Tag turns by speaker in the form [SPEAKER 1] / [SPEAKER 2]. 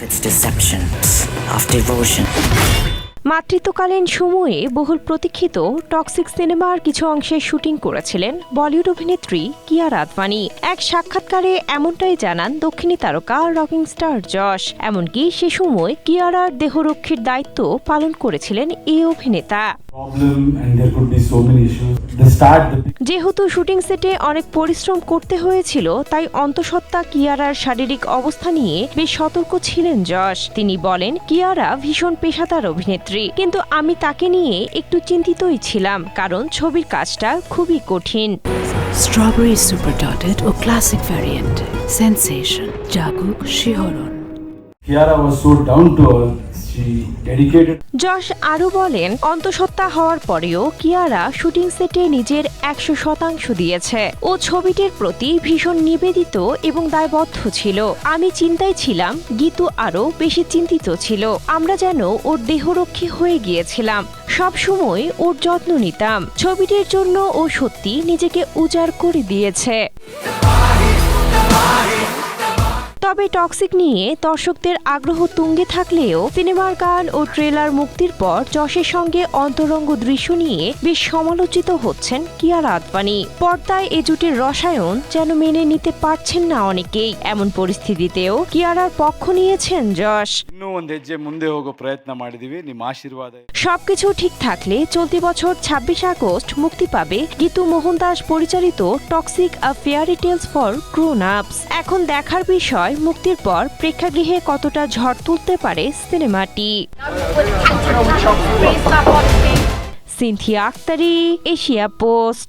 [SPEAKER 1] It's deception of devotion.
[SPEAKER 2] মাতৃত্বকালীন সময়ে বহুল প্রতীক্ষিত টক্সিক সিনেমার কিছু অংশে শুটিং করেছিলেন বলিউড অভিনেত্রী কিয়ারা আদভানি। এক সাক্ষাৎকারে এমনটাই জানান দক্ষিণী তারকা রকিং স্টার যশ। এমনকি সে সময় কিয়ারার দেহরক্ষীর দায়িত্ব পালন করেছিলেন এই অভিনেতা। যেহেতু শুটিং সেটে অনেক পরিশ্রম করতে হয়েছিল, তাই অন্তঃসত্ত্বা কিয়ারার শারীরিক অবস্থা নিয়ে বেশ সতর্ক ছিলেন যশ। তিনি বলেন, কিয়ারা ভীষণ পেশাদার অভিনেত্রী, কিন্তু আমি তাকে নিয়ে একটু চিন্তিতই ছিলাম, কারণ ছবির কাজটা খুবই কঠিন।
[SPEAKER 3] স্ট্রবেরি সুপার ডটেড ও ক্লাসিক ভ্যারিয়েন্ট সেন্সেশন জাগুক শিহরণ।
[SPEAKER 4] Kiara was so down to earth. She dedicated.
[SPEAKER 2] যশ আরও বলেন, অন্তঃসত্ত্বা হওয়ার পরেও কিয়ারা শুটিং সেটে নিজের 100% দিয়েছে। ও ছবিটির প্রতি ভীষণ নিবেদিত এবং দায়বদ্ধ ছিল। আমি চিন্তায় ছিলাম, গীতু আরও বেশি চিন্তিত ছিল। আমরা যেন ওর দেহরক্ষী হয়ে গিয়েছিলাম, সব সময় ওর যত্ন নিতাম। ছবিটির জন্য ও সত্যি নিজেকে উজাড় করে দিয়েছে। তবে টক্সিক নিয়ে দর্শকদের আগ্রহ তুঙ্গে থাকলেও সিনেমার গান ও ট্রেলার মুক্তির পর যশের সঙ্গে অন্তরঙ্গ দৃশ্য নিয়ে বেশ সমালোচিত হচ্ছেন কিয়ারা আদভানি। পর্দায় এ জুটির রসায়ন যেন মেনে নিতে পারছেন না অনেকেই। এমন পরিস্থিতিতেও কিয়ারার পক্ষ নিয়েছেন যশ। সবকিছু ঠিক থাকলে চলতি বছর 26 আগস্ট মুক্তি পাবে গীতু মোহন দাস পরিচালিত toxic a fairy tales for grown ups. এখন দেখার বিষয় মুক্তির পর প্রেক্ষাগৃহে কতটা ঝড় তুলতে পারে সিনেমাটি। Cynthia Akhtari, Asia post.